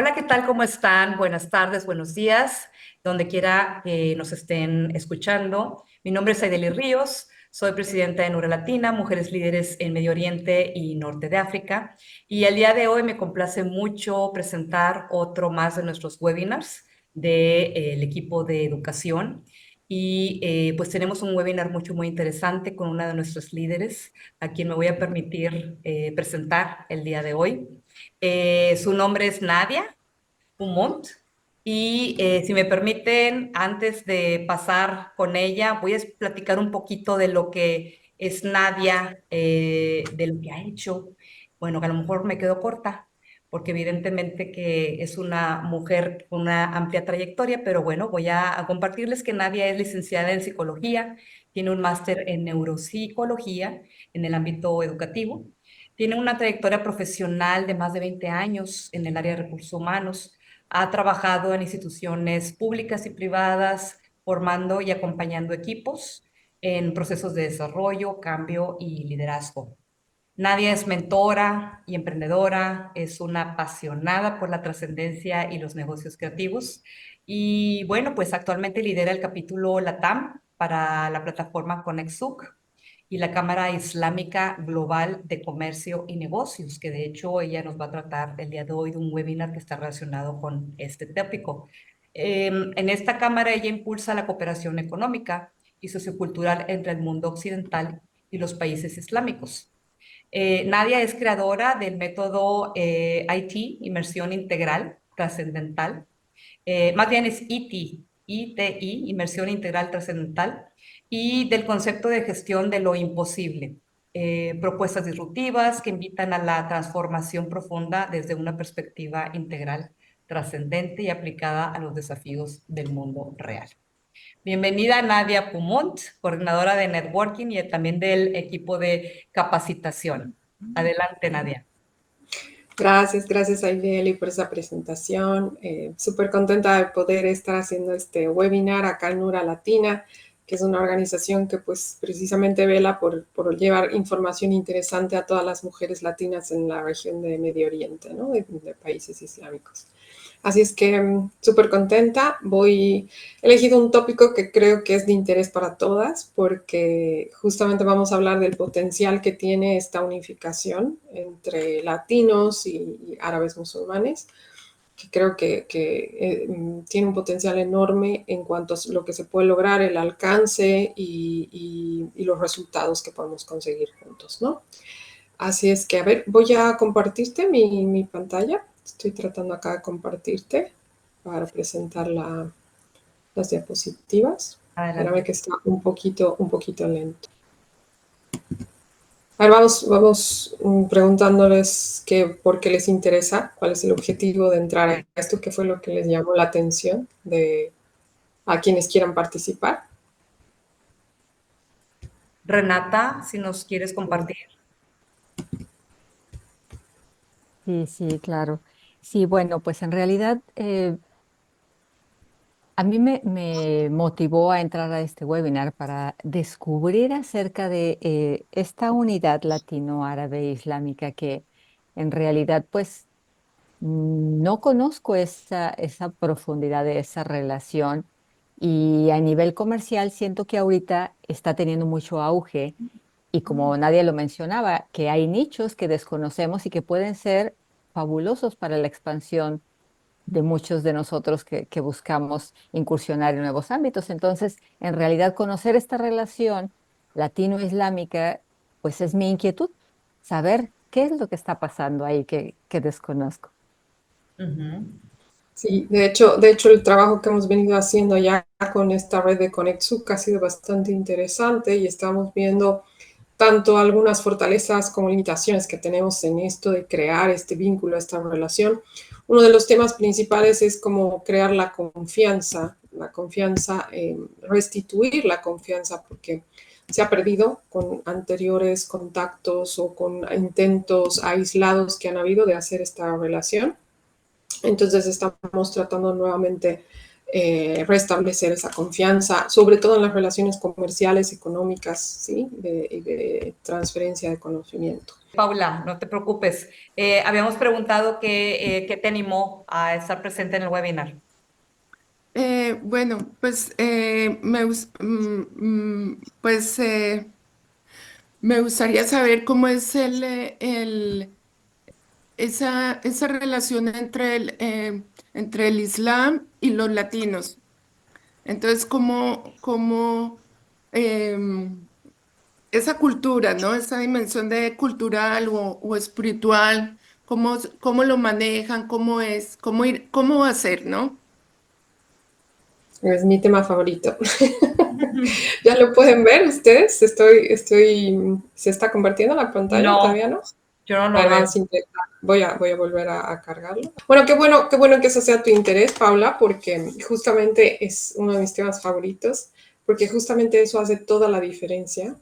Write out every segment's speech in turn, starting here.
Hola, ¿qué tal? ¿Cómo están? Buenas tardes, buenos días, donde quiera que nos estén escuchando. Mi nombre es Aideli Ríos, soy presidenta de Nura Latina, Mujeres Líderes en Medio Oriente y Norte de África. Y el día de hoy me complace mucho presentar otro más de nuestros webinars del equipo de educación. Y pues tenemos un webinar muy interesante con una de nuestras líderes, a quien me voy a permitir presentar el día de hoy. Su nombre es Nadia Pumont y si me permiten, antes de pasar con ella, voy a platicar un poquito de lo que es Nadia, de lo que ha hecho. Bueno, que a lo mejor me quedo corta, porque evidentemente que es una mujer con una amplia trayectoria, pero bueno, voy a compartirles que Nadia es licenciada en psicología, tiene un máster en neuropsicología en el ámbito educativo. Tiene una trayectoria profesional de más de 20 años en el área de recursos humanos. Ha trabajado en instituciones públicas y privadas, formando y acompañando equipos en procesos de desarrollo, cambio y liderazgo. Nadia es mentora y emprendedora, es una apasionada por la trascendencia y los negocios creativos. Y bueno, pues actualmente lidera el capítulo LATAM para la plataforma ConnectSUC y la Cámara Islámica Global de Comercio y Negocios, que de hecho ella nos va a tratar el día de hoy de un webinar que está relacionado con este tópico. En esta cámara ella impulsa la cooperación económica y sociocultural entre el mundo occidental y los países islámicos. Nadia es creadora del método IT, Inmersión Integral Trascendental. Más bien es ITI, Inmersión Integral Trascendental, y del concepto de gestión de lo imposible. Propuestas disruptivas que invitan a la transformación profunda desde una perspectiva integral, trascendente y aplicada a los desafíos del mundo real. Bienvenida Nadia Pumont, coordinadora de networking y también del equipo de capacitación. Adelante, Nadia. Gracias Aideli por esa presentación. Súper contenta de poder estar haciendo este webinar acá en Nura Latina, que es una organización que pues precisamente vela por llevar información interesante a todas las mujeres latinas en la región de Medio Oriente, ¿no? De países islámicos. Así es que súper contenta. He elegido un tópico que creo que es de interés para todas porque justamente vamos a hablar del potencial que tiene esta unificación entre latinos y árabes musulmanes, que creo que tiene un potencial enorme en cuanto a lo que se puede lograr, el alcance y los resultados que podemos conseguir juntos, ¿no? Así es que, a ver, voy a compartirte mi pantalla. Estoy tratando acá de compartirte para presentar las diapositivas. Espérame Adelante. que está un poquito lento. A ver, vamos preguntándoles por qué les interesa, cuál es el objetivo de entrar a esto, qué fue lo que les llamó la atención a quienes quieran participar. Renata, si nos quieres compartir. Sí, sí, claro. Sí, bueno, pues en realidad a mí me motivó a entrar a este webinar para descubrir acerca de esta unidad latino-árabe islámica que en realidad pues no conozco esa profundidad de esa relación y a nivel comercial siento que ahorita está teniendo mucho auge y como nadie lo mencionaba, que hay nichos que desconocemos y que pueden ser fabulosos para la expansión de muchos de nosotros que buscamos incursionar en nuevos ámbitos. Entonces, en realidad, conocer esta relación latino-islámica, pues es mi inquietud, saber qué es lo que está pasando ahí que desconozco. Ujú. Sí, de hecho el trabajo que hemos venido haciendo ya con esta red de ConnectSUC ha sido bastante interesante y estamos viendo tanto algunas fortalezas como limitaciones que tenemos en esto de crear este vínculo, esta relación. Uno de los temas principales es cómo crear la confianza, restituir la confianza, porque se ha perdido con anteriores contactos o con intentos aislados que han habido de hacer esta relación. Entonces estamos tratando nuevamente restablecer esa confianza, sobre todo en las relaciones comerciales, económicas, ¿sí? de transferencia de conocimiento. Paula, no te preocupes. Habíamos preguntado qué te animó a estar presente en el webinar. Bueno, pues, me gustaría saber cómo es esa relación entre el Islam y los latinos. Entonces, esa cultura, ¿no? Esa dimensión de cultural o espiritual, cómo lo manejan, cómo va a ser, ¿no? Es mi tema favorito. ¿Ya lo pueden ver ustedes? ¿Se está compartiendo la pantalla? No, ¿Todavía no? yo no lo veo. Además, voy a volver a cargarlo. Bueno, qué bueno que eso sea tu interés, Paula, porque justamente es uno de mis temas favoritos, porque justamente eso hace toda la diferencia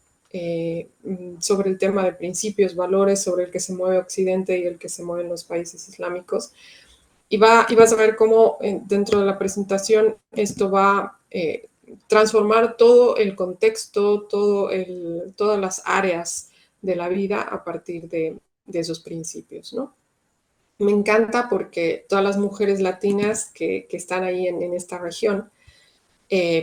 sobre el tema de principios, valores, sobre el que se mueve Occidente y el que se mueven los países islámicos. Y vas a ver cómo dentro de la presentación esto va a transformar todo el contexto, todas las áreas de la vida a partir de esos principios, ¿no? Me encanta porque todas las mujeres latinas que están ahí en esta región,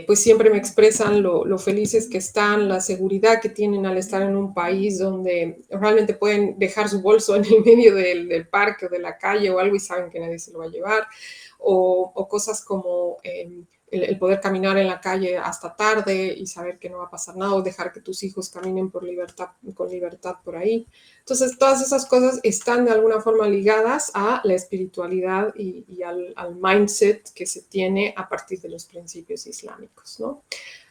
pues siempre me expresan lo felices que están, la seguridad que tienen al estar en un país donde realmente pueden dejar su bolso en el medio del parque o de la calle o algo y saben que nadie se lo va a llevar, o cosas como el poder caminar en la calle hasta tarde y saber que no va a pasar nada, o dejar que tus hijos caminen con libertad por ahí. Entonces, todas esas cosas están de alguna forma ligadas a la espiritualidad y al mindset que se tiene a partir de los principios islámicos, ¿no?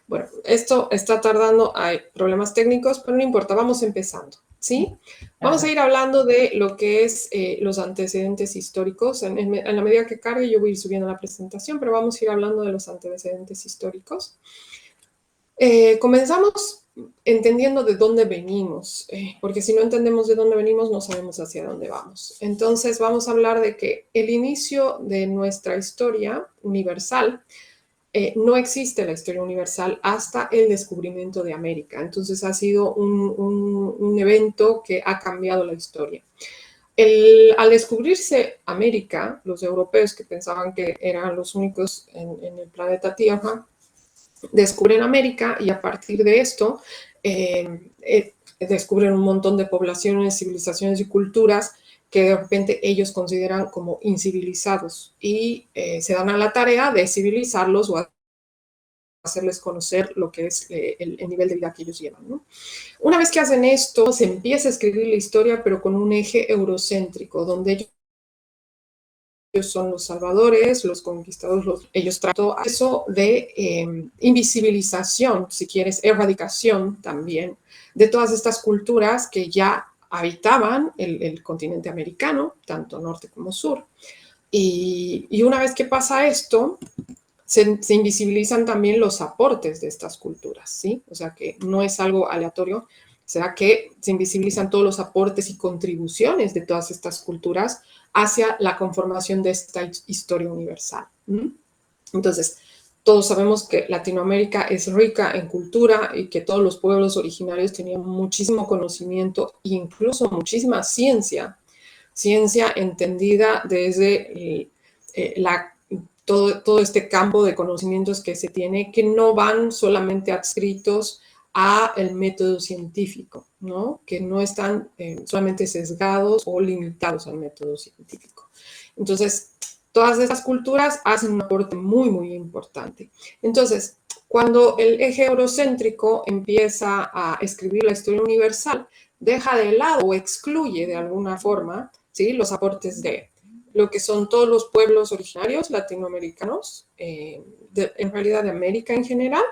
Bueno, esto está tardando, hay problemas técnicos, pero no importa, vamos empezando, ¿sí? Vamos a ir hablando de lo que es los antecedentes históricos. En la medida que cargue yo voy a ir subiendo la presentación, pero vamos a ir hablando de los antecedentes históricos. Comenzamos entendiendo de dónde venimos, porque si no entendemos de dónde venimos, no sabemos hacia dónde vamos. Entonces vamos a hablar de que el inicio de nuestra historia universal, no existe la historia universal hasta el descubrimiento de América. Entonces ha sido un evento que ha cambiado la historia. Al descubrirse América, los europeos que pensaban que eran los únicos en el planeta Tierra, descubren América y a partir de esto descubren un montón de poblaciones, civilizaciones y culturas que de repente ellos consideran como incivilizados y se dan a la tarea de civilizarlos o hacerles conocer lo que es el nivel de vida que ellos llevan, ¿no? Una vez que hacen esto, se empieza a escribir la historia, pero con un eje eurocéntrico, donde ellos son los salvadores, los conquistadores, ellos tratan eso de invisibilización, si quieres, erradicación también, de todas estas culturas que ya habitaban el continente americano, tanto norte como sur. Y una vez que pasa esto, se invisibilizan también los aportes de estas culturas, ¿sí? O sea que no es algo aleatorio, será que se invisibilizan todos los aportes y contribuciones de todas estas culturas hacia la conformación de esta historia universal. Entonces, todos sabemos que Latinoamérica es rica en cultura y que todos los pueblos originarios tenían muchísimo conocimiento e incluso muchísima ciencia entendida desde todo este campo de conocimientos que se tiene, que no van solamente adscritos al método científico, ¿no? Que no están solamente sesgados o limitados al método científico. Entonces, todas estas culturas hacen un aporte muy, muy importante. Entonces, cuando el eje eurocéntrico empieza a escribir la historia universal, deja de lado o excluye de alguna forma, ¿sí?, los aportes de lo que son todos los pueblos originarios latinoamericanos, en realidad de América en general,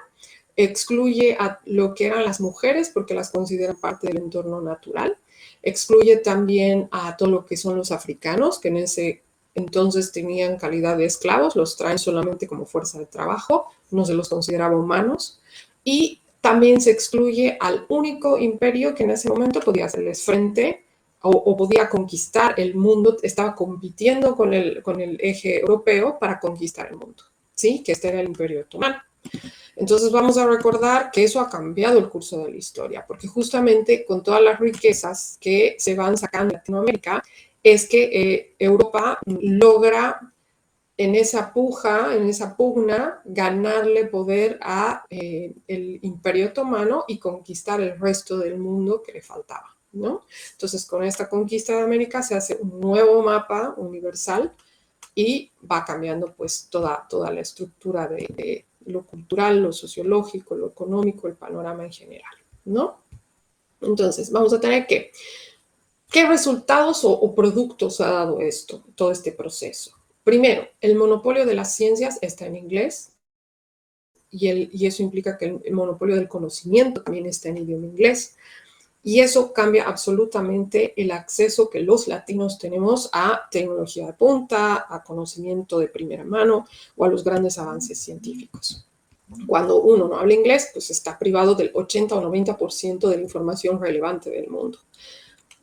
excluye a lo que eran las mujeres porque las considera parte del entorno natural, excluye también a todo lo que son los africanos, que en ese entonces tenían calidad de esclavos, los traen solamente como fuerza de trabajo, no se los consideraba humanos, y también se excluye al único imperio que en ese momento podía hacerles frente o podía conquistar el mundo, estaba compitiendo con el eje europeo para conquistar el mundo, ¿sí? Que este era el Imperio Otomano. Entonces vamos a recordar que eso ha cambiado el curso de la historia, porque justamente con todas las riquezas que se van sacando de Latinoamérica, es que Europa logra en esa puja, en esa pugna, ganarle poder a el Imperio Otomano y conquistar el resto del mundo que le faltaba, ¿no? Entonces, con esta conquista de América se hace un nuevo mapa universal y va cambiando pues toda la estructura de lo cultural, lo sociológico, lo económico, el panorama en general, ¿no? Entonces, vamos a tener que, ¿qué resultados o productos ha dado esto, todo este proceso? Primero, el monopolio de las ciencias está en inglés y eso implica que el monopolio del conocimiento también está en idioma inglés. Y eso cambia absolutamente el acceso que los latinos tenemos a tecnología de punta, a conocimiento de primera mano o a los grandes avances científicos. Cuando uno no habla inglés, pues está privado del 80 o 90% de la información relevante del mundo.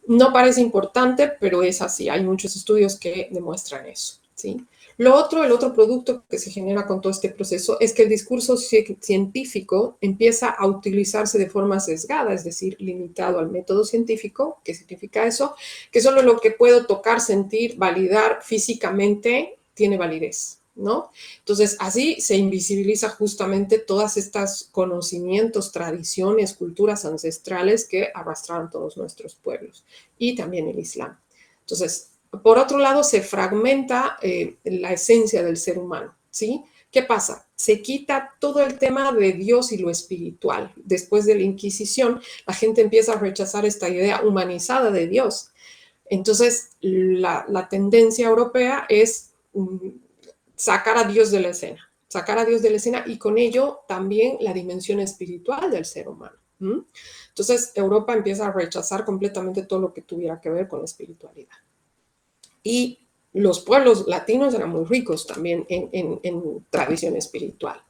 No parece importante, pero es así. Hay muchos estudios que demuestran eso, ¿sí? Lo otro, el otro producto que se genera con todo este proceso es que el discurso científico empieza a utilizarse de forma sesgada, es decir, limitado al método científico. ¿Qué significa eso? Que solo lo que puedo tocar, sentir, validar físicamente tiene validez, ¿no? Entonces, así se invisibiliza justamente todas estas conocimientos, tradiciones, culturas ancestrales que arrastraron todos nuestros pueblos y también el Islam. Entonces, por otro lado, se fragmenta la esencia del ser humano, ¿sí? ¿Qué pasa? Se quita todo el tema de Dios y lo espiritual. Después de la Inquisición, la gente empieza a rechazar esta idea humanizada de Dios. Entonces, la tendencia europea es sacar a Dios de la escena, sacar a Dios de la escena y con ello también la dimensión espiritual del ser humano. Entonces, Europa empieza a rechazar completamente todo lo que tuviera que ver con la espiritualidad. Y los pueblos latinos eran muy ricos también en tradición espiritual.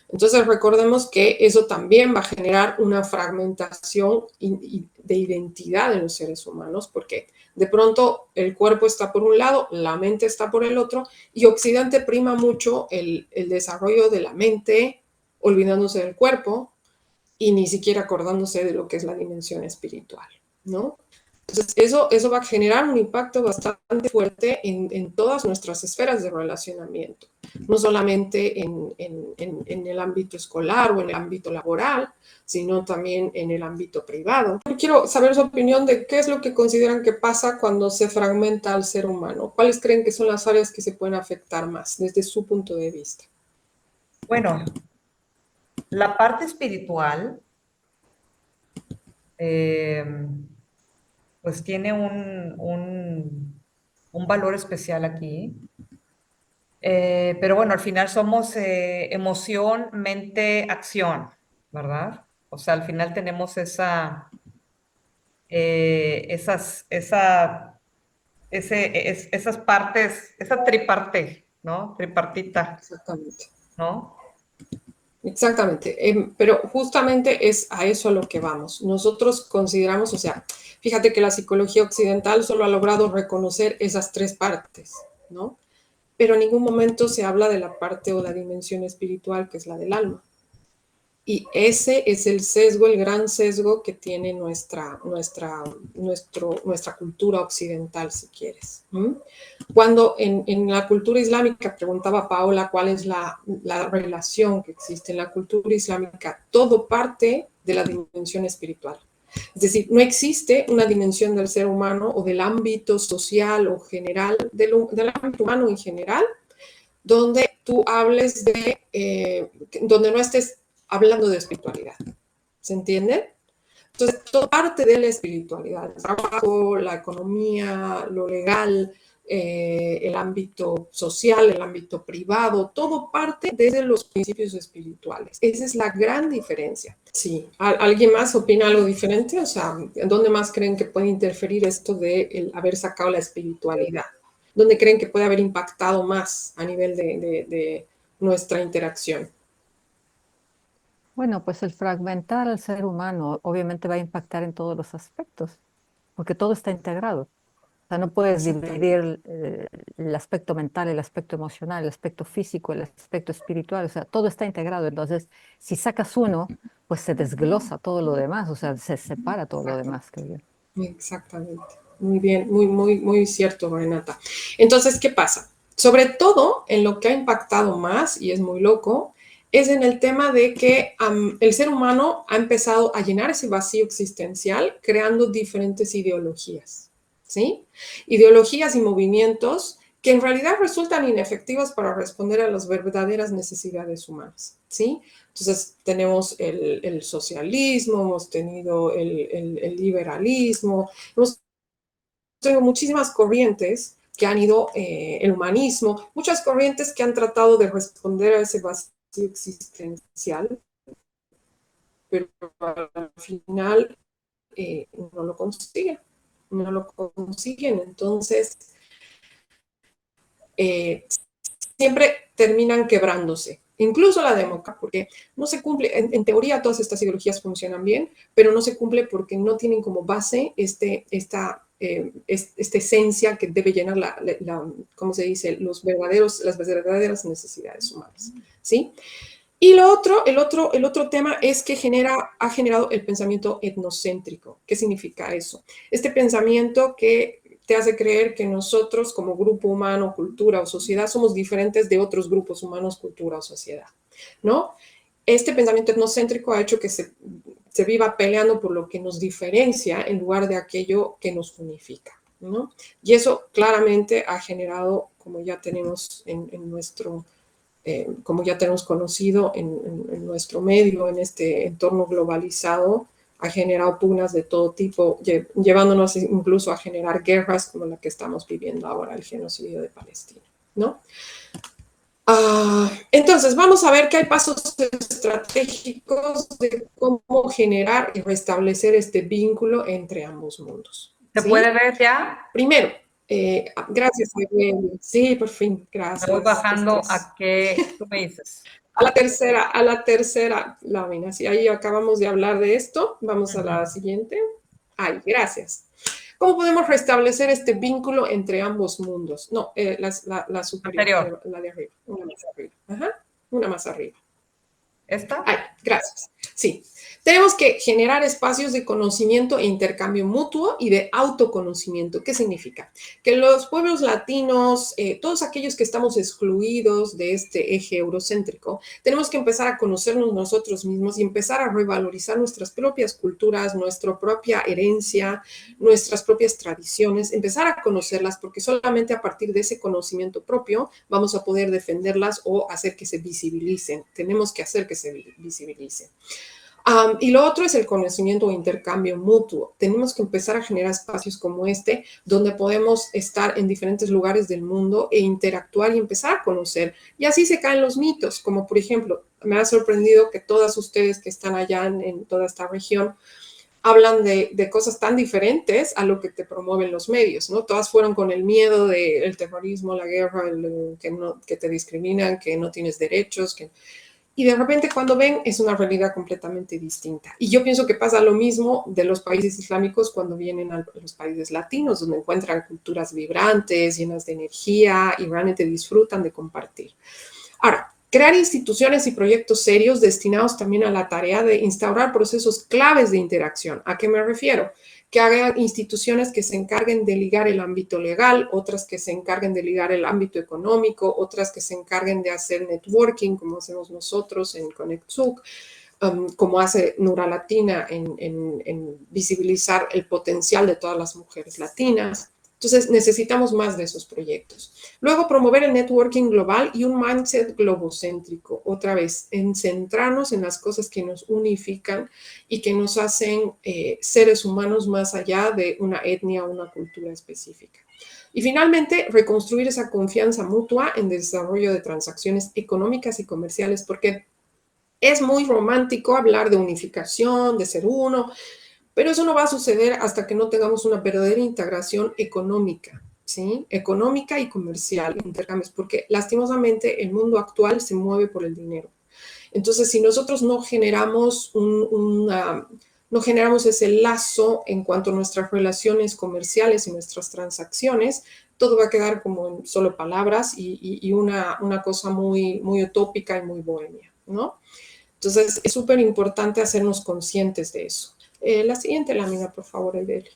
Entonces recordemos que eso también va a generar una fragmentación de identidad en los seres humanos, porque de pronto el cuerpo está por un lado, la mente está por el otro, y Occidente prima mucho el desarrollo de la mente, olvidándose del cuerpo y ni siquiera acordándose de lo que es la dimensión espiritual, ¿no? Entonces, eso va a generar un impacto bastante fuerte en todas nuestras esferas de relacionamiento, no solamente en el ámbito escolar o en el ámbito laboral, sino también en el ámbito privado. Yo quiero saber su opinión de qué es lo que consideran que pasa cuando se fragmenta al ser humano. ¿Cuáles creen que son las áreas que se pueden afectar más desde su punto de vista? Bueno, la parte espiritual, eh, pues tiene un valor especial aquí. Pero bueno, al final somos emoción, mente, acción, ¿verdad? O sea, al final tenemos esas partes, esa triparte, ¿no? Tripartita, Exactamente. ¿no? Exactamente, pero justamente es a eso a lo que vamos. Nosotros consideramos, o sea, fíjate que la psicología occidental solo ha logrado reconocer esas tres partes, ¿no? Pero en ningún momento se habla de la parte o la dimensión espiritual que es la del alma. Y ese es el sesgo, el gran sesgo que tiene nuestra cultura occidental, si quieres. Cuando en la cultura islámica, preguntaba Paola cuál es la relación que existe en la cultura islámica, todo parte de la dimensión espiritual. Es decir, no existe una dimensión del ser humano o del ámbito social o general, del ámbito humano en general, donde tú hables donde no estés hablando de espiritualidad. ¿Se entiende? Entonces, todo parte de la espiritualidad, el trabajo, la economía, lo legal, el ámbito social, el ámbito privado, todo parte desde los principios espirituales. Esa es la gran diferencia. Sí, ¿alguien más opina algo diferente? O sea, ¿dónde más creen que puede interferir esto de haber sacado la espiritualidad? ¿Dónde creen que puede haber impactado más a nivel de nuestra interacción? Bueno, pues el fragmentar al ser humano obviamente va a impactar en todos los aspectos, porque todo está integrado. O sea, no puedes Exactamente. dividir el aspecto mental, el aspecto emocional, el aspecto físico, el aspecto espiritual, o sea, todo está integrado. Entonces, si sacas uno, pues se desglosa todo lo demás, o sea, se separa todo lo Exactamente. demás, creo yo. Exactamente. Muy bien, muy cierto, Renata. Entonces, ¿qué pasa? Sobre todo en lo que ha impactado más, y es muy loco, es en el tema de que el ser humano ha empezado a llenar ese vacío existencial creando diferentes ideologías, ¿sí? Ideologías y movimientos que en realidad resultan inefectivos para responder a las verdaderas necesidades humanas, ¿sí? Entonces tenemos el socialismo, hemos tenido el liberalismo, hemos tenido muchísimas corrientes que han ido, el humanismo, muchas corrientes que han tratado de responder a ese vacío existencial, pero al final no lo consiguen, no lo consiguen. Entonces, eh, siempre terminan quebrándose. Incluso la democracia, porque no se cumple, en teoría todas estas ideologías funcionan bien, pero no se cumple porque no tienen como base esta esencia que debe llenar ¿cómo se dice? Las verdaderas necesidades humanas, ¿sí? Y el otro tema es que ha generado el pensamiento etnocéntrico. ¿Qué significa eso? Este pensamiento que te hace creer que nosotros como grupo humano, cultura o sociedad somos diferentes de otros grupos humanos, cultura o sociedad, ¿no? Este pensamiento etnocéntrico ha hecho que se viva peleando por lo que nos diferencia en lugar de aquello que nos unifica, ¿no? Y eso claramente ha generado, como ya tenemos en nuestro como ya tenemos conocido en nuestro medio, en este entorno globalizado, ha generado pugnas de todo tipo, llevándonos incluso a generar guerras como la que estamos viviendo ahora, el genocidio de Palestina, ¿no? Entonces, vamos a ver que hay pasos estratégicos de cómo generar y restablecer este vínculo entre ambos mundos, ¿Se puede ¿sí? ver ya? Primero, gracias, Irene. Sí, por fin, Me voy gracias. Esto bajando es a qué tú me dices. a la tercera lámina. Si ahí acabamos de hablar de esto, vamos a la Ujú. siguiente. Ay, gracias. ¿Cómo podemos restablecer este vínculo entre ambos mundos? No, la superior, Anterior. la de arriba, una más arriba. Ajá, una más arriba. Ay, ¿Esta? gracias. Sí, tenemos que generar espacios de conocimiento e intercambio mutuo y de autoconocimiento. ¿Qué significa? Que los pueblos latinos, todos aquellos que estamos excluidos de este eje eurocéntrico, tenemos que empezar a conocernos nosotros mismos y empezar a revalorizar nuestras propias culturas, nuestra propia herencia, nuestras propias tradiciones, empezar a conocerlas porque solamente a partir de ese conocimiento propio vamos a poder defenderlas o hacer que se visibilicen. Tenemos que hacer que se visibilicen. Y lo otro es el conocimiento o intercambio mutuo. Tenemos que empezar a generar espacios como este, donde podemos estar en diferentes lugares del mundo e interactuar y empezar a conocer. Y así se caen los mitos, como por ejemplo, me ha sorprendido que todas ustedes que están allá en toda esta región hablan de cosas tan diferentes a lo que te promueven los medios, ¿no? Todas fueron con el miedo del terrorismo, la guerra, que te discriminan, que no tienes derechos, y de repente cuando ven es una realidad completamente distinta. Y yo pienso que pasa lo mismo de los países islámicos cuando vienen a los países latinos, donde encuentran culturas vibrantes, llenas de energía y realmente disfrutan de compartir. Ahora, crear instituciones y proyectos serios destinados también a la tarea de instaurar procesos claves de interacción. ¿A qué me refiero? Que hagan instituciones que se encarguen de ligar el ámbito legal, otras que se encarguen de ligar el ámbito económico, otras que se encarguen de hacer networking, como hacemos nosotros en ConnectSUC, como hace Nura Latina en visibilizar el potencial de todas las mujeres latinas. Entonces, necesitamos más de esos proyectos. Luego, promover el networking global y un mindset globocéntrico. Otra vez, en centrarnos en las cosas que nos unifican y que nos hacen seres humanos más allá de una etnia o una cultura específica. Y finalmente, reconstruir esa confianza mutua en desarrollo de transacciones económicas y comerciales, porque es muy romántico hablar de unificación, de ser uno, pero eso no va a suceder hasta que no tengamos una verdadera integración económica, ¿sí? Económica y comercial, intercambios, porque lastimosamente el mundo actual se mueve por el dinero. Entonces, si nosotros no generamos no generamos ese lazo en cuanto a nuestras relaciones comerciales y nuestras transacciones, todo va a quedar como en solo palabras y una cosa muy, muy utópica y muy bohemia, ¿no? Entonces, es súper importante hacernos conscientes de eso. La siguiente lámina, por favor, Aideli.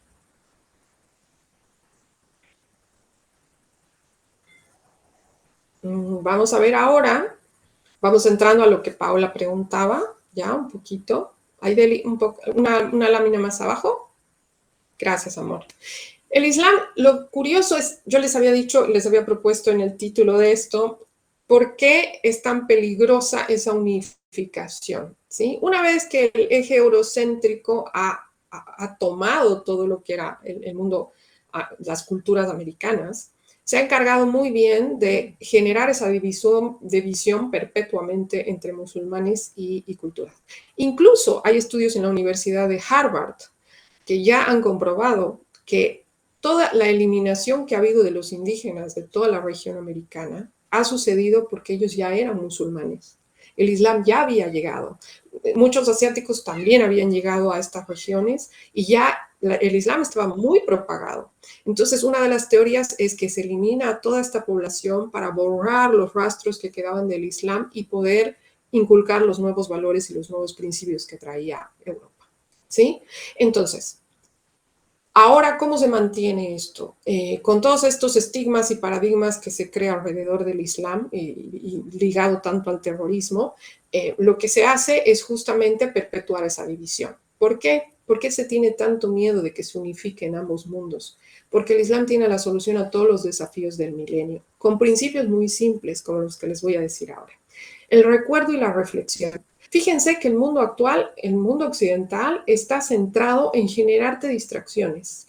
Vamos a ver ahora, vamos entrando a lo que Paola preguntaba, ya un poquito. Aideli, una lámina más abajo. Gracias, amor. El Islam, lo curioso es, yo les había dicho, les había propuesto en el título de esto, ¿por qué es tan peligrosa esa unificación? ¿Sí? Una vez que el eje eurocéntrico ha tomado todo lo que era el mundo, las culturas americanas, se ha encargado muy bien de generar esa división perpetuamente entre musulmanes y culturas. Incluso hay estudios en la Universidad de Harvard que ya han comprobado que toda la eliminación que ha habido de los indígenas de toda la región americana ha sucedido porque ellos ya eran musulmanes. El Islam ya había llegado. Muchos asiáticos también habían llegado a estas regiones y ya el Islam estaba muy propagado. Entonces, una de las teorías es que se elimina a toda esta población para borrar los rastros que quedaban del Islam y poder inculcar los nuevos valores y los nuevos principios que traía Europa. ¿Sí? Entonces, ahora, ¿cómo se mantiene esto? Con todos estos estigmas y paradigmas que se crea alrededor del Islam y ligado tanto al terrorismo, lo que se hace es justamente perpetuar esa división. ¿Por qué? ¿Por qué se tiene tanto miedo de que se unifiquen ambos mundos? Porque el Islam tiene la solución a todos los desafíos del milenio, con principios muy simples, como los que les voy a decir ahora. El recuerdo y la reflexión. Fíjense que el mundo actual, el mundo occidental, está centrado en generarte distracciones,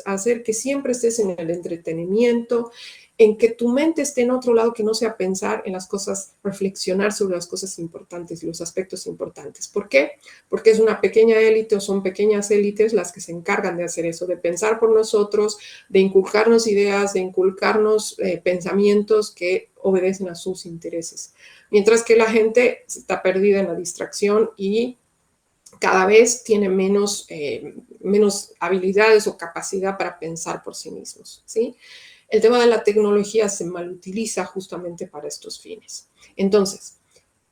hacer que siempre estés en el entretenimiento, en que tu mente esté en otro lado que no sea pensar en las cosas, reflexionar sobre las cosas importantes y los aspectos importantes. ¿Por qué? Porque es una pequeña élite o son pequeñas élites las que se encargan de hacer eso, de pensar por nosotros, de inculcarnos ideas, de inculcarnos pensamientos que obedecen a sus intereses. Mientras que la gente está perdida en la distracción y cada vez tiene menos habilidades o capacidad para pensar por sí mismos, ¿sí? El tema de la tecnología se malutiliza justamente para estos fines. Entonces,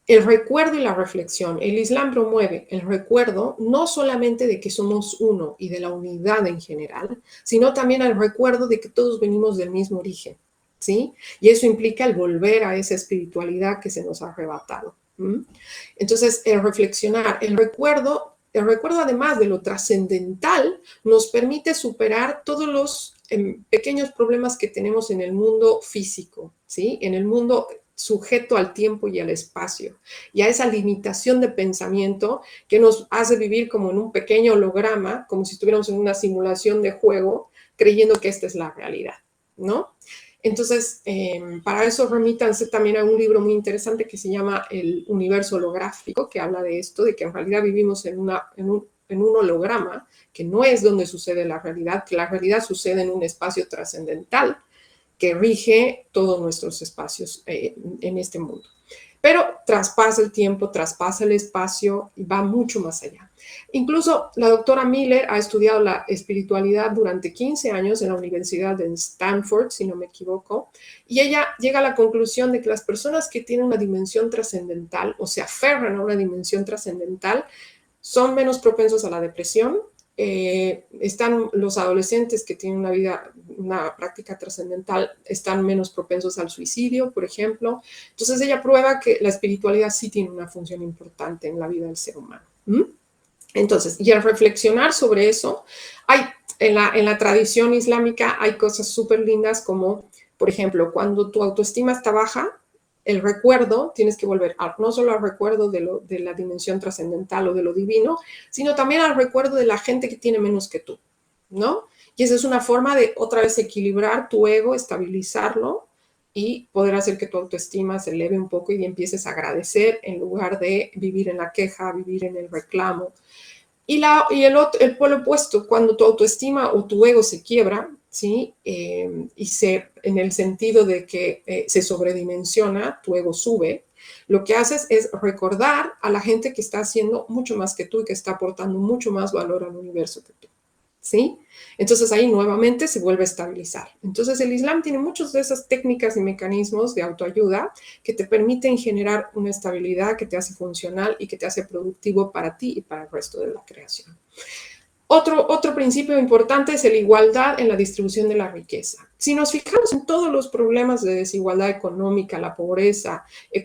el recuerdo y la reflexión. El Islam promueve el recuerdo no solamente de que somos uno y de la unidad en general, sino también el recuerdo de que todos venimos del mismo origen, ¿sí? Y eso implica el volver a esa espiritualidad que se nos ha arrebatado. Entonces, el reflexionar, el recuerdo además de lo trascendental, nos permite superar todos los pequeños problemas que tenemos en el mundo físico, ¿sí? En el mundo sujeto al tiempo y al espacio, y a esa limitación de pensamiento que nos hace vivir como en un pequeño holograma, como si estuviéramos en una simulación de juego, creyendo que esta es la realidad, ¿no? Entonces, para eso remítanse también a un libro muy interesante que se llama El universo holográfico, que habla de esto, de que en realidad vivimos en un holograma, que no es donde sucede la realidad, que la realidad sucede en un espacio trascendental que rige todos nuestros espacios en este mundo. Pero traspasa el tiempo, traspasa el espacio y va mucho más allá. Incluso la doctora Miller ha estudiado la espiritualidad durante 15 años en la Universidad de Stanford, si no me equivoco, y ella llega a la conclusión de que las personas que tienen una dimensión trascendental o se aferran a una dimensión trascendental son menos propensos a la depresión. Están los adolescentes que tienen una práctica trascendental, están menos propensos al suicidio, por ejemplo. Entonces ella prueba que la espiritualidad sí tiene una función importante en la vida del ser humano. Entonces, y al reflexionar sobre eso, en la tradición islámica hay cosas súper lindas como, por ejemplo, cuando tu autoestima está baja, el recuerdo, tienes que volver no solo al recuerdo de la dimensión trascendental o de lo divino, sino también al recuerdo de la gente que tiene menos que tú, ¿no? Y esa es una forma de otra vez equilibrar tu ego, estabilizarlo y poder hacer que tu autoestima se eleve un poco y empieces a agradecer en lugar de vivir en la queja, vivir en el reclamo. Y el polo opuesto, cuando tu autoestima o tu ego se quiebra, ¿sí? En el sentido de que se sobredimensiona, tu ego sube, Lo que haces es recordar a la gente que está haciendo mucho más que tú y que está aportando mucho más valor al universo que tú, ¿sí? Entonces ahí nuevamente se vuelve a estabilizar. Entonces el Islam tiene muchas de esas técnicas y mecanismos de autoayuda que te permiten generar una estabilidad que te hace funcional y que te hace productivo para ti y para el resto de la creación. Otro principio importante es la igualdad en la distribución de la riqueza. Si nos fijamos en todos los problemas de desigualdad económica, la pobreza,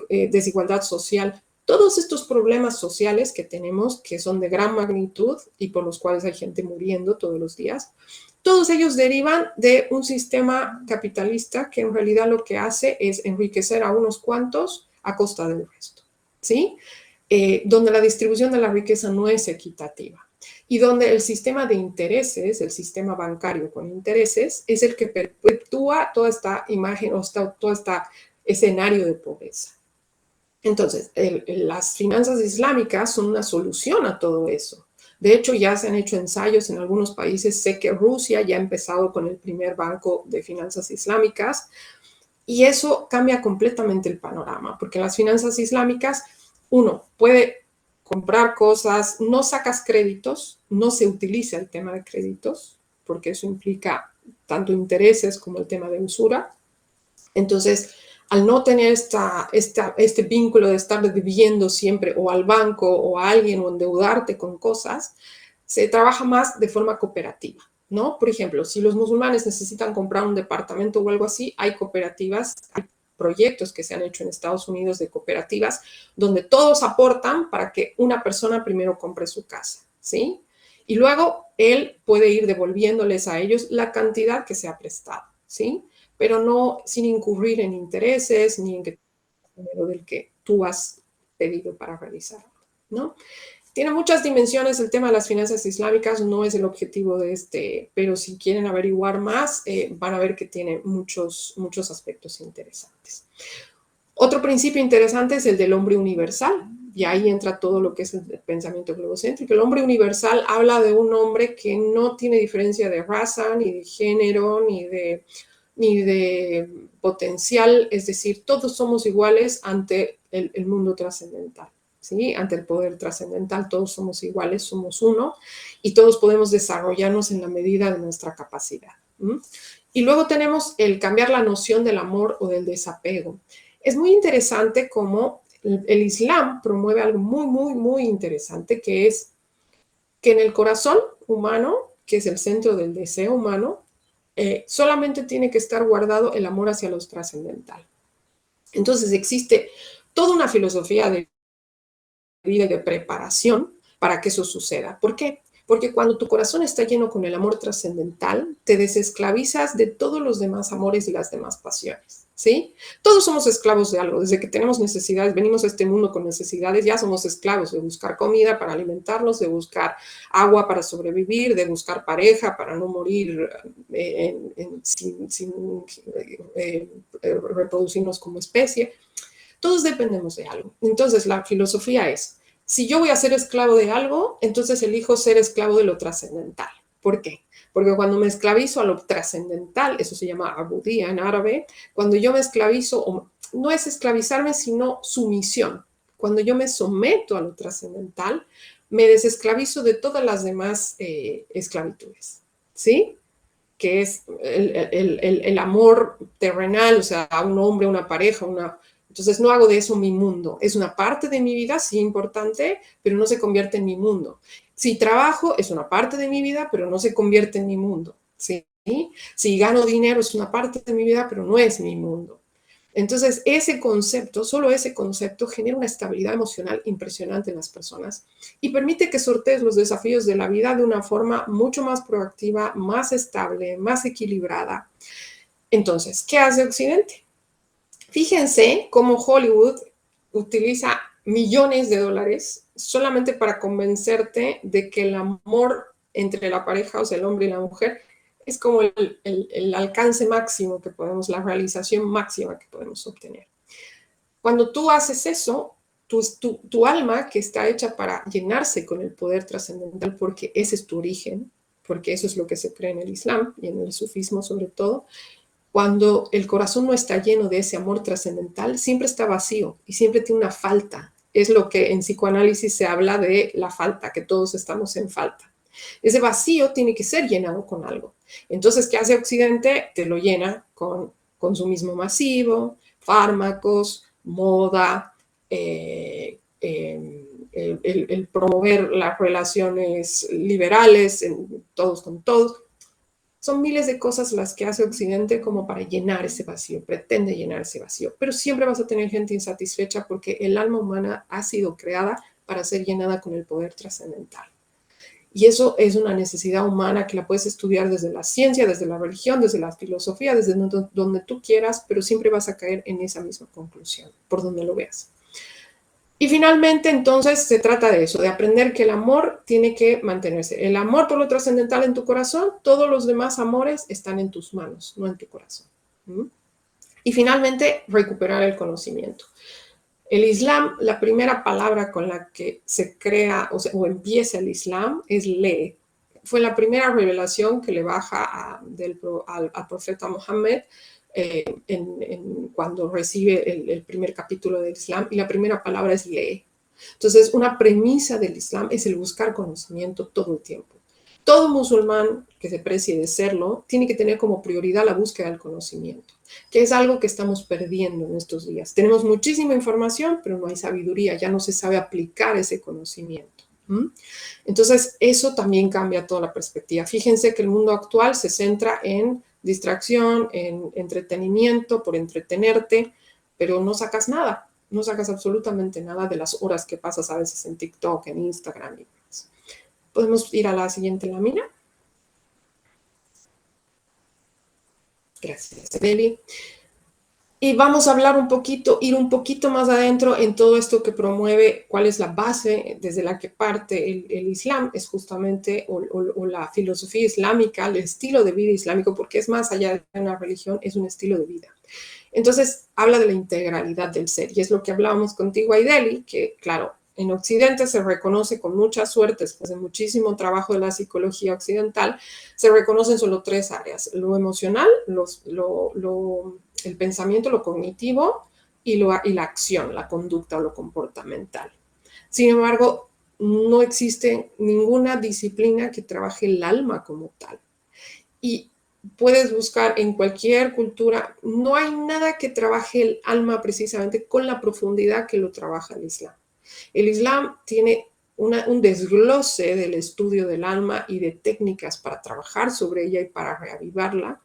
desigualdad social, todos estos problemas sociales que tenemos, que son de gran magnitud y por los cuales hay gente muriendo todos los días, todos ellos derivan de un sistema capitalista que en realidad lo que hace es enriquecer a unos cuantos a costa del resto, ¿sí? Donde la distribución de la riqueza no es equitativa y donde el sistema de intereses, el sistema bancario con intereses, es el que perpetúa toda esta imagen o todo este escenario de pobreza. Entonces, las finanzas islámicas son una solución a todo eso. De hecho, ya se han hecho ensayos en algunos países. Sé que Rusia ya ha empezado con el primer banco de finanzas islámicas y eso cambia completamente el panorama, porque en las finanzas islámicas uno puede comprar cosas, no sacas créditos, no se utiliza el tema de créditos, porque eso implica tanto intereses como el tema de usura. Entonces, al no tener este vínculo de estar debiendo siempre o al banco o a alguien o endeudarte con cosas, se trabaja más de forma cooperativa, ¿no? Por ejemplo, si los musulmanes necesitan comprar un departamento o algo así, hay cooperativas, hay proyectos que se han hecho en Estados Unidos de cooperativas donde todos aportan para que una persona primero compre su casa, ¿sí? Y luego él puede ir devolviéndoles a ellos la cantidad que se ha prestado, ¿sí? Pero no sin incurrir en intereses ni en que dinero del que tú has pedido para realizarlo, ¿no? Tiene muchas dimensiones el tema de las finanzas islámicas, no es el objetivo de pero si quieren averiguar más, van a ver que tiene muchos aspectos interesantes. Otro principio interesante es el del hombre universal, y ahí entra todo lo que es el pensamiento globocéntrico. El hombre universal habla de un hombre que no tiene diferencia de raza, ni de género, ni de potencial, es decir, todos somos iguales ante el mundo trascendental. ¿Sí? Ante el poder trascendental, todos somos iguales, somos uno, y todos podemos desarrollarnos en la medida de nuestra capacidad. Y luego tenemos el cambiar la noción del amor o del desapego. Es muy interesante cómo el Islam promueve algo muy interesante, que es que en el corazón humano, que es el centro del deseo humano, solamente tiene que estar guardado el amor hacia lo trascendental. Entonces existe toda una filosofía de vida y de preparación para que eso suceda. ¿Por qué? Porque cuando tu corazón está lleno con el amor trascendental, te desesclavizas de todos los demás amores y las demás pasiones, ¿sí? Todos somos esclavos de algo. Desde que tenemos necesidades, venimos a este mundo con necesidades, ya somos esclavos de buscar comida para alimentarnos, de buscar agua para sobrevivir, de buscar pareja para no morir sin reproducirnos como especie. Todos dependemos de algo. Entonces, la filosofía es, si yo voy a ser esclavo de algo, entonces elijo ser esclavo de lo trascendental. ¿Por qué? Porque cuando me esclavizo a lo trascendental, eso se llama abudía en árabe, cuando yo me esclavizo, no es esclavizarme, sino sumisión. Cuando yo me someto a lo trascendental, me desesclavizo de todas las demás esclavitudes, ¿sí? Que es el amor terrenal, o sea, a un hombre, una pareja, Entonces no hago de eso mi mundo. Es una parte de mi vida, sí importante, pero no se convierte en mi mundo. Si trabajo, es una parte de mi vida, pero no se convierte en mi mundo, ¿sí? Si gano dinero, es una parte de mi vida, pero no es mi mundo. Entonces, ese concepto, solo ese concepto, genera una estabilidad emocional impresionante en las personas y permite que sortees los desafíos de la vida de una forma mucho más proactiva, más estable, más equilibrada. Entonces, ¿qué hace Occidente? Fíjense cómo Hollywood utiliza millones de dólares solamente para convencerte de que el amor entre la pareja, o sea, el hombre y la mujer, es como el alcance máximo que podemos, la realización máxima que podemos obtener. Cuando tú haces eso, tu alma, que está hecha para llenarse con el poder trascendental, porque ese es tu origen, porque eso es lo que se cree en el Islam y en el sufismo sobre todo, cuando el corazón no está lleno de ese amor trascendental, siempre está vacío y siempre tiene una falta. Es lo que en psicoanálisis se habla de la falta, que todos estamos en falta. Ese vacío tiene que ser llenado con algo. Entonces, ¿qué hace Occidente? Te lo llena con consumismo masivo, fármacos, moda, el promover las relaciones liberales, todos con todos. Son miles de cosas las que hace Occidente como para llenar ese vacío, pretende llenar ese vacío, pero siempre vas a tener gente insatisfecha porque el alma humana ha sido creada para ser llenada con el poder trascendental. Y eso es una necesidad humana que la puedes estudiar desde la ciencia, desde la religión, desde la filosofía, desde donde tú quieras, pero siempre vas a caer en esa misma conclusión, por donde lo veas. Y finalmente, entonces, se trata de eso, de aprender que el amor tiene que mantenerse. El amor por lo trascendental en tu corazón, todos los demás amores están en tus manos, no en tu corazón. Y finalmente, recuperar el conocimiento. El Islam, la primera palabra con la que se crea o empieza el Islam es lee. Fue la primera revelación que le baja al profeta Mohammed cuando recibe el primer capítulo del Islam, y la primera palabra es lee. Entonces, una premisa del Islam es el buscar conocimiento todo el tiempo. Todo musulmán que se precie de serlo tiene que tener como prioridad la búsqueda del conocimiento, que es algo que estamos perdiendo en estos días. Tenemos muchísima información, pero no hay sabiduría, ya no se sabe aplicar ese conocimiento. Entonces, eso también cambia toda la perspectiva. Fíjense que el mundo actual se centra en distracción, en entretenimiento, por entretenerte, pero no sacas nada, no sacas absolutamente nada de las horas que pasas a veces en TikTok, en Instagram y demás. ¿Podemos ir a la siguiente lámina? Gracias, Eli. Y vamos a hablar un poquito, ir un poquito más adentro en todo esto que promueve, cuál es la base desde la que parte el Islam, es justamente, o la filosofía islámica, el estilo de vida islámico, porque es más allá de una religión, es un estilo de vida. Entonces, habla de la integralidad del ser, y es lo que hablábamos contigo, Aideli, que claro, en Occidente se reconoce con mucha suerte, después de muchísimo trabajo de la psicología occidental, se reconocen solo tres áreas: lo emocional, el pensamiento, lo cognitivo, y la acción, la conducta o lo comportamental. Sin embargo, no existe ninguna disciplina que trabaje el alma como tal. Y puedes buscar en cualquier cultura, no hay nada que trabaje el alma precisamente con la profundidad que lo trabaja el Islam. El Islam tiene un desglose del estudio del alma y de técnicas para trabajar sobre ella y para reavivarla,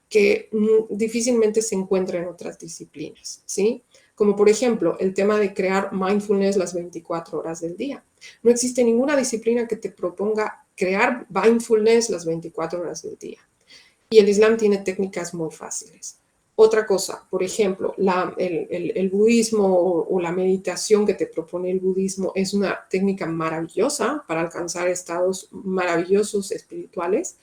que difícilmente se encuentra en otras disciplinas, ¿sí? Como por ejemplo el tema de crear mindfulness las 24 horas del día. No existe ninguna disciplina que te proponga crear mindfulness las 24 horas del día. Y el Islam tiene técnicas muy fáciles. Otra cosa, por ejemplo, el budismo o la meditación que te propone el budismo es una técnica maravillosa para alcanzar estados maravillosos espirituales,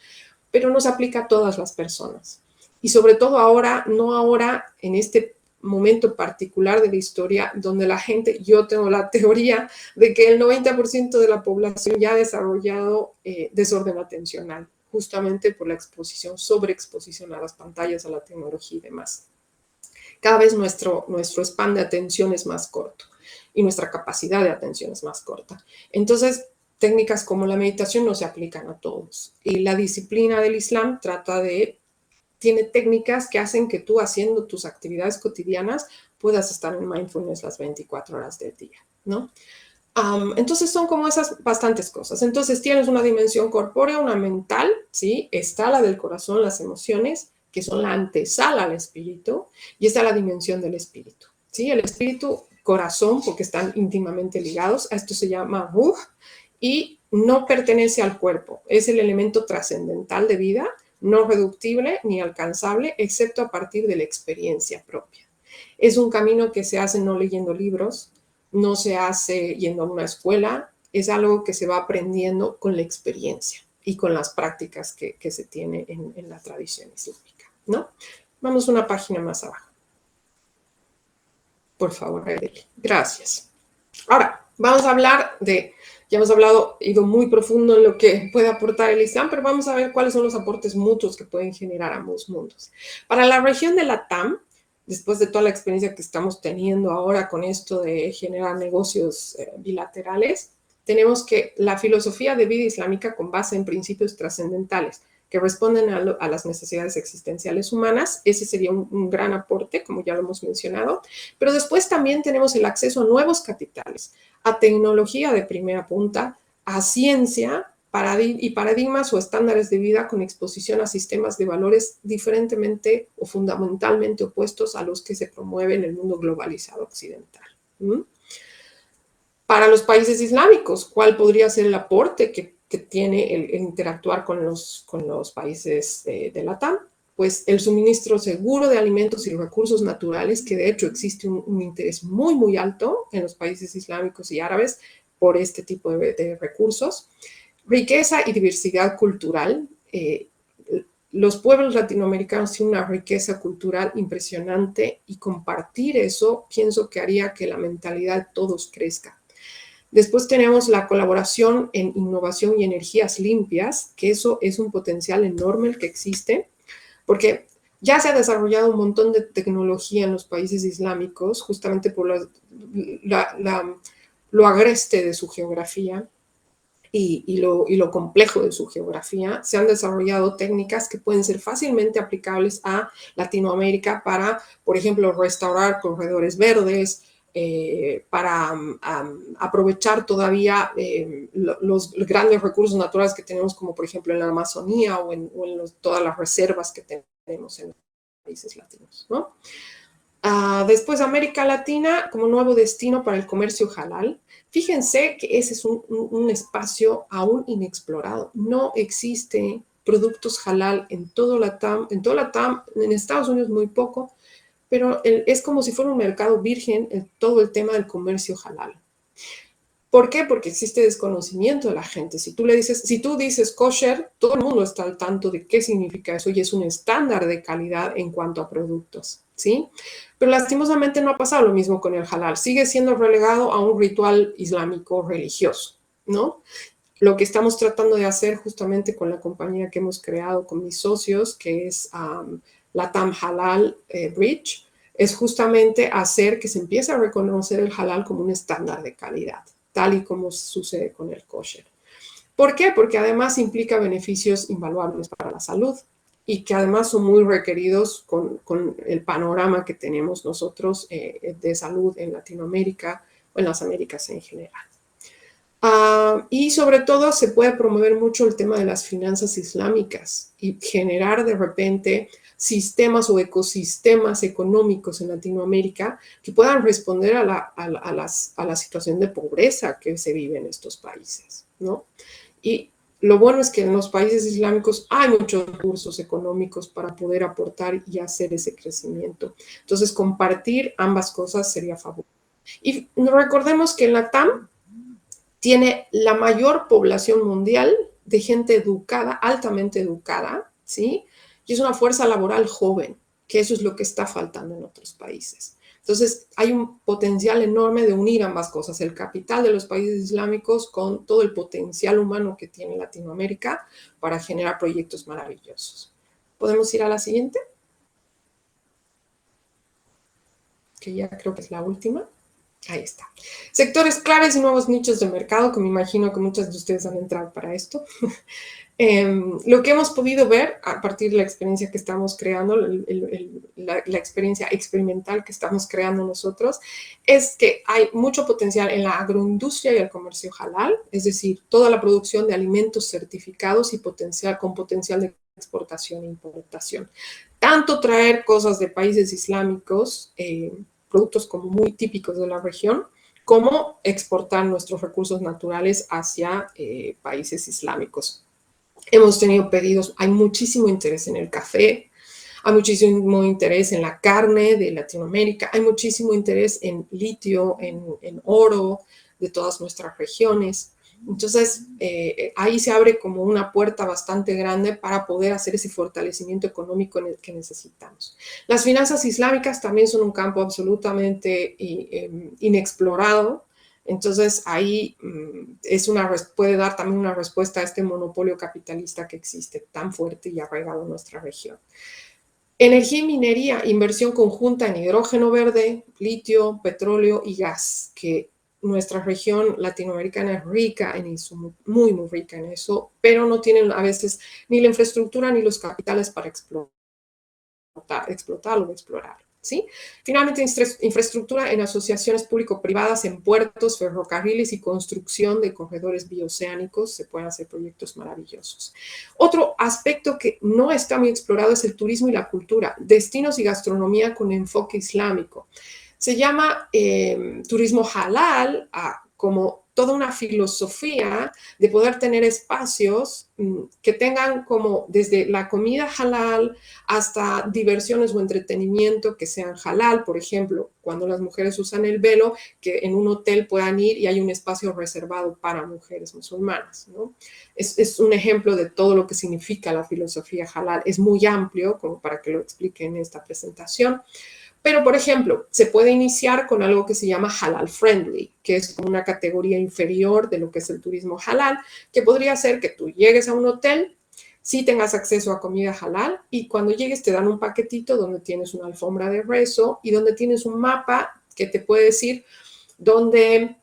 pero no se aplica a todas las personas. Y sobre todo ahora, no ahora, en este momento particular de la historia, donde la gente, yo tengo la teoría de que el 90% de la población ya ha desarrollado desorden atencional, justamente por la exposición, sobreexposición a las pantallas, a la tecnología y demás. Cada vez nuestro span de atención es más corto y nuestra capacidad de atención es más corta. Entonces, técnicas como la meditación no se aplican a todos. Y la disciplina del Islam tiene técnicas que hacen que tú, haciendo tus actividades cotidianas, puedas estar en mindfulness las 24 horas del día, ¿no? Entonces son como esas bastantes cosas. Entonces tienes una dimensión corpórea, una mental, ¿sí? Está la del corazón, las emociones, que son la antesala al espíritu, y está la dimensión del espíritu, ¿sí? El espíritu, corazón, porque están íntimamente ligados, a esto se llama ruh, y no pertenece al cuerpo, es el elemento trascendental de vida, no reductible ni alcanzable, excepto a partir de la experiencia propia. Es un camino que se hace no leyendo libros, no se hace yendo a una escuela, es algo que se va aprendiendo con la experiencia y con las prácticas que se tiene en la tradición islámica, ¿no? Vamos una página más abajo. Por favor, Aideli. Gracias. Ahora, vamos a hablar de Ya hemos ido muy profundo en lo que puede aportar el Islam, pero vamos a ver cuáles son los aportes mutuos que pueden generar ambos mundos. Para la región de la TAM, después de toda la experiencia que estamos teniendo ahora con esto de generar negocios bilaterales, tenemos que la filosofía de vida islámica con base en principios trascendentales que responden a las necesidades existenciales humanas. Ese sería un gran aporte, como ya lo hemos mencionado. Pero después también tenemos el acceso a nuevos capitales, a tecnología de primera punta, a ciencia y paradigmas o estándares de vida con exposición a sistemas de valores diferentemente o fundamentalmente opuestos a los que se promueve en el mundo globalizado occidental. Para los países islámicos, ¿cuál podría ser el aporte que tiene el interactuar con los países de la TAM? Pues el suministro seguro de alimentos y recursos naturales, que de hecho existe un interés muy, muy alto en los países islámicos y árabes por este tipo de recursos. Riqueza y diversidad cultural. Los pueblos latinoamericanos tienen una riqueza cultural impresionante y compartir eso pienso que haría que la mentalidad de todos crezca. Después tenemos la colaboración en innovación y energías limpias, que eso es un potencial enorme el que existe, porque ya se ha desarrollado un montón de tecnología en los países islámicos, justamente por lo agreste de su geografía y lo complejo de su geografía. Se han desarrollado técnicas que pueden ser fácilmente aplicables a Latinoamérica para, por ejemplo, restaurar corredores verdes, para aprovechar todavía los grandes recursos naturales que tenemos, como por ejemplo en la Amazonía o en todas las reservas que tenemos en los países latinos, ¿no? Después América Latina como nuevo destino para el comercio halal. Fíjense que ese es un espacio aún inexplorado. No existe productos halal en toda la TAM, en Estados Unidos muy poco, pero es como si fuera un mercado virgen todo el tema del comercio halal. ¿Por qué? Porque existe desconocimiento de la gente. Si tú dices kosher, todo el mundo está al tanto de qué significa eso y es un estándar de calidad en cuanto a productos, ¿sí? Pero lastimosamente no ha pasado lo mismo con el halal. Sigue siendo relegado a un ritual islámico religioso, ¿no? Lo que estamos tratando de hacer justamente con la compañía que hemos creado con mis socios, que es la TAM Halal Bridge, es justamente hacer que se empiece a reconocer el halal como un estándar de calidad, tal y como sucede con el kosher. ¿Por qué? Porque además implica beneficios invaluables para la salud y que además son muy requeridos con el panorama que tenemos nosotros de salud en Latinoamérica o en las Américas en general. Y sobre todo se puede promover mucho el tema de las finanzas islámicas y generar de repente sistemas o ecosistemas económicos en Latinoamérica que puedan responder a la situación de pobreza que se vive en estos países, ¿no? Y lo bueno es que en los países islámicos hay muchos recursos económicos para poder aportar y hacer ese crecimiento. Entonces, compartir ambas cosas sería fabuloso. Y recordemos que en la TAM tiene la mayor población mundial de gente educada, altamente educada, ¿sí? Y es una fuerza laboral joven, que eso es lo que está faltando en otros países. Entonces, hay un potencial enorme de unir ambas cosas, el capital de los países islámicos con todo el potencial humano que tiene Latinoamérica para generar proyectos maravillosos. ¿Podemos ir a la siguiente? Que ya creo que es la última. Ahí está. Sectores claves y nuevos nichos de mercado, que me imagino que muchos de ustedes han entrado para esto. Lo que hemos podido ver a partir de la experiencia que estamos creando, la experiencia experimental que estamos creando nosotros, es que hay mucho potencial en la agroindustria y el comercio halal, es decir, toda la producción de alimentos certificados y con potencial de exportación e importación. Tanto traer cosas de países islámicos, productos como muy típicos de la región, como exportar nuestros recursos naturales hacia países islámicos. Hemos tenido pedidos, hay muchísimo interés en el café, hay muchísimo interés en la carne de Latinoamérica, hay muchísimo interés en litio, en oro de todas nuestras regiones. Entonces, ahí se abre como una puerta bastante grande para poder hacer ese fortalecimiento económico en el que necesitamos. Las finanzas islámicas también son un campo absolutamente inexplorado Entonces, ahí puede dar también una respuesta a este monopolio capitalista que existe tan fuerte y arraigado en nuestra región. Energía y minería, inversión conjunta en hidrógeno verde, litio, petróleo y gas, que nuestra región latinoamericana es rica en eso, muy, muy rica en eso, pero no tienen a veces ni la infraestructura ni los capitales para explotarlo o explorar. ¿Sí? Finalmente, infraestructura en asociaciones público-privadas en puertos, ferrocarriles y construcción de corredores bioceánicos. Se pueden hacer proyectos maravillosos. Otro aspecto que no está muy explorado es el turismo y la cultura. Destinos y gastronomía con enfoque islámico. Se llama turismo halal, como toda una filosofía de poder tener espacios que tengan como desde la comida halal hasta diversiones o entretenimiento que sean halal. Por ejemplo, cuando las mujeres usan el velo, que en un hotel puedan ir y hay un espacio reservado para mujeres musulmanas, ¿no? Es un ejemplo de todo lo que significa la filosofía halal. Es muy amplio, como para que lo explique en esta presentación. Pero, por ejemplo, se puede iniciar con algo que se llama halal friendly, que es una categoría inferior de lo que es el turismo halal, que podría ser que tú llegues a un hotel, sí tengas acceso a comida halal, y cuando llegues te dan un paquetito donde tienes una alfombra de rezo y donde tienes un mapa que te puede decir dónde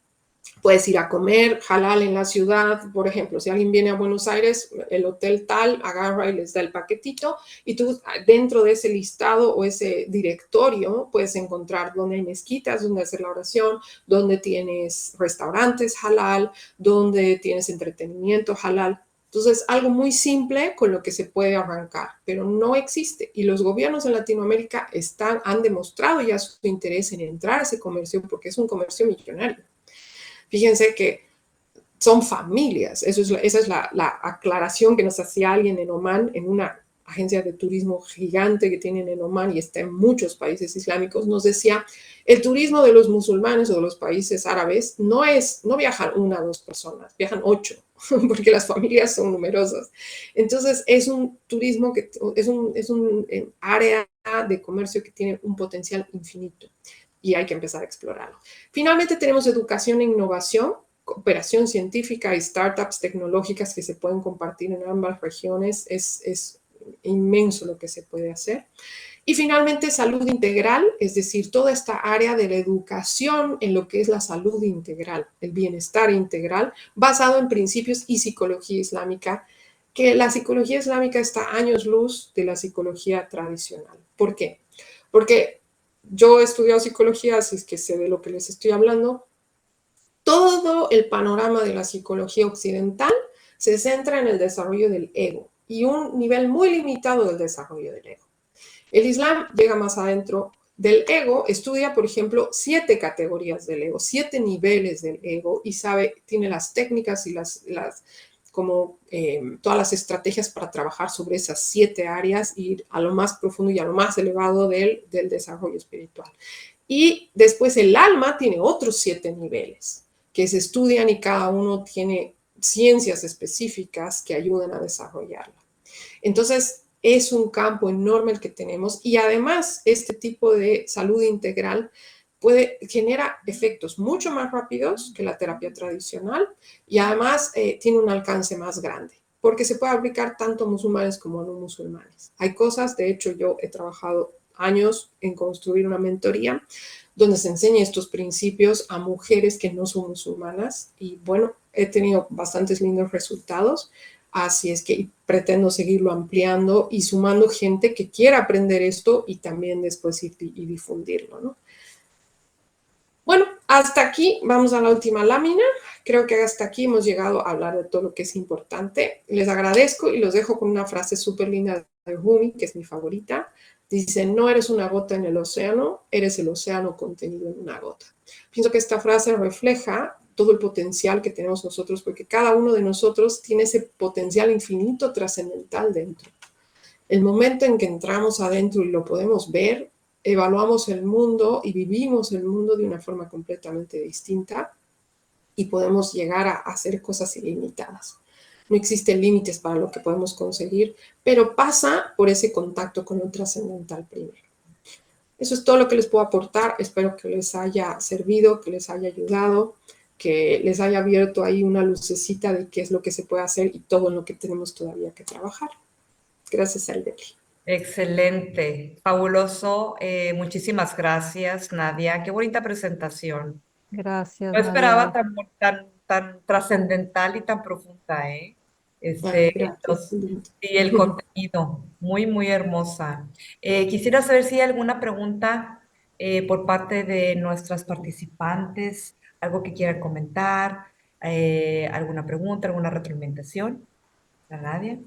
puedes ir a comer halal en la ciudad. Por ejemplo, si alguien viene a Buenos Aires, el hotel tal agarra y les da el paquetito, y tú dentro de ese listado o ese directorio puedes encontrar dónde hay mezquitas, dónde hacer la oración, dónde tienes restaurantes halal, dónde tienes entretenimiento halal. Entonces, algo muy simple con lo que se puede arrancar, pero no existe. Y los gobiernos en Latinoamérica han demostrado ya su interés en entrar a ese comercio porque es un comercio millonario. Fíjense que son familias. Esa es la aclaración que nos hacía alguien en Omán, en una agencia de turismo gigante que tienen en Omán y está en muchos países islámicos. Nos decía, el turismo de los musulmanes o de los países árabes no viajan 1 o 2 personas, viajan 8, porque las familias son numerosas. Entonces, es un turismo que es un área de comercio que tiene un potencial infinito y hay que empezar a explorarlo. Finalmente tenemos educación e innovación, cooperación científica y startups tecnológicas que se pueden compartir en ambas regiones. Es inmenso lo que se puede hacer. Y finalmente salud integral, es decir, toda esta área de la educación en lo que es la salud integral, el bienestar integral, basado en principios y psicología islámica, que la psicología islámica está años luz de la psicología tradicional. ¿Por qué? Porque yo he estudiado psicología, así es que sé de lo que les estoy hablando. Todo el panorama de la psicología occidental se centra en el desarrollo del ego y un nivel muy limitado del desarrollo del ego. El Islam llega más adentro del ego, estudia, por ejemplo, 7 categorías del ego, 7 niveles del ego y tiene las técnicas y todas las estrategias para trabajar sobre esas 7 áreas y ir a lo más profundo y a lo más elevado del desarrollo espiritual. Y después el alma tiene otros 7 niveles que se estudian y cada uno tiene ciencias específicas que ayudan a desarrollarla. Entonces, es un campo enorme el que tenemos y además este tipo de salud integral genera efectos mucho más rápidos que la terapia tradicional y además tiene un alcance más grande porque se puede aplicar tanto a musulmanes como a no musulmanes. Hay cosas, de hecho yo he trabajado años en construir una mentoría donde se enseña estos principios a mujeres que no son musulmanas y bueno, he tenido bastantes lindos resultados. Así es que pretendo seguirlo ampliando y sumando gente que quiera aprender esto y también después ir y difundirlo, ¿no? Bueno, hasta aquí vamos a la última lámina. Creo que hasta aquí hemos llegado a hablar de todo lo que es importante. Les agradezco y los dejo con una frase súper linda de Rumi, que es mi favorita. Dice, no eres una gota en el océano, eres el océano contenido en una gota. Pienso que esta frase refleja todo el potencial que tenemos nosotros, porque cada uno de nosotros tiene ese potencial infinito trascendental dentro. El momento en que entramos adentro y lo podemos ver, evaluamos el mundo y vivimos el mundo de una forma completamente distinta y podemos llegar a hacer cosas ilimitadas. No existen límites para lo que podemos conseguir, pero pasa por ese contacto con lo trascendental primero. Eso es todo lo que les puedo aportar. Espero que les haya servido, que les haya ayudado, que les haya abierto ahí una lucecita de qué es lo que se puede hacer y todo en lo que tenemos todavía que trabajar. Gracias, Aideli. Excelente, fabuloso. Muchísimas gracias, Nadia. Qué bonita presentación. Gracias, No esperaba Nadia. tan trascendental y tan profunda, ¿eh? Ay, gracias. Y el contenido, muy, muy hermosa. Quisiera saber si hay alguna pregunta por parte de nuestras participantes, algo que quieran comentar, alguna pregunta, alguna retroalimentación. ¿A nadie?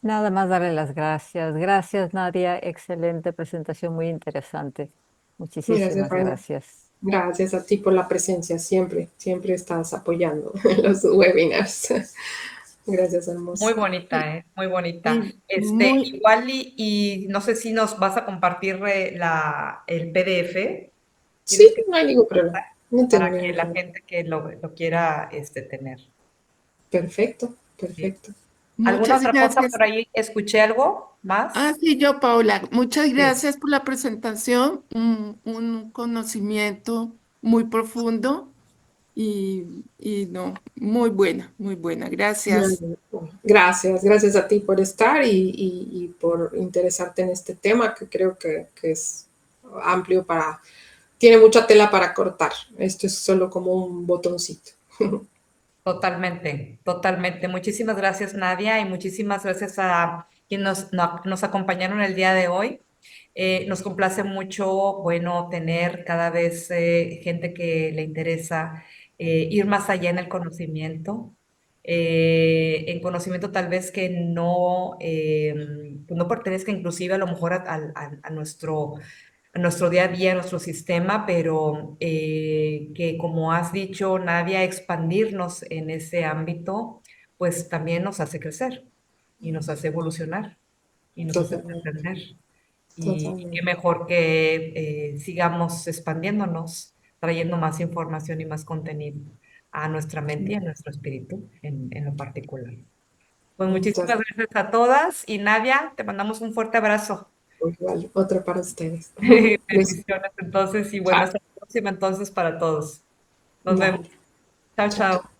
Nada más darle las gracias. Gracias, Nadia. Excelente presentación, muy interesante. Gracias, Muchísimas Brenda. gracias. Gracias a ti por la presencia, siempre, siempre estás apoyando en los webinars. Gracias, Muy hermosa. bonita, muy bonita. Y muy, Igual y no sé si nos vas a compartir el PDF. Tienes Sí, que no hay ningún problema. No tengo para que ningún la problema. gente que lo quiera tener. Perfecto, ¿Sí? perfecto. ¿Alguna muchas otra cosa gracias. por ahí? ¿Escuché algo más? Sí, yo, Paula, muchas Sí. gracias por la presentación, un conocimiento muy profundo y no, muy buena, muy buena. Gracias. Gracias, gracias a ti por estar y por interesarte en este tema que creo que es amplio tiene mucha tela para cortar. Esto es solo como un botoncito. Totalmente, totalmente. Muchísimas gracias, Nadia, y muchísimas gracias a quienes nos acompañaron el día de hoy. Nos complace mucho, bueno, tener cada vez gente que le interesa ir más allá en el conocimiento, en conocimiento tal vez que no, pues no pertenezca inclusive a lo mejor a nuestro día a día, a nuestro sistema, pero que como has dicho, Nadia, expandirnos en ese ámbito, pues también nos hace crecer y nos hace evolucionar y nos hace Totalmente, aprender. Y qué totalmente. mejor que sigamos expandiéndonos, trayendo más información y más contenido a nuestra mente y a nuestro espíritu en lo particular. Pues muchísimas Entonces, gracias a todas y Nadia, te mandamos un fuerte abrazo. igual, otra para ustedes. Besos. Bendiciones entonces y bueno, Chao. hasta la próxima entonces para todos. Nos vemos. Vale. Chao, Chao, chao. chao.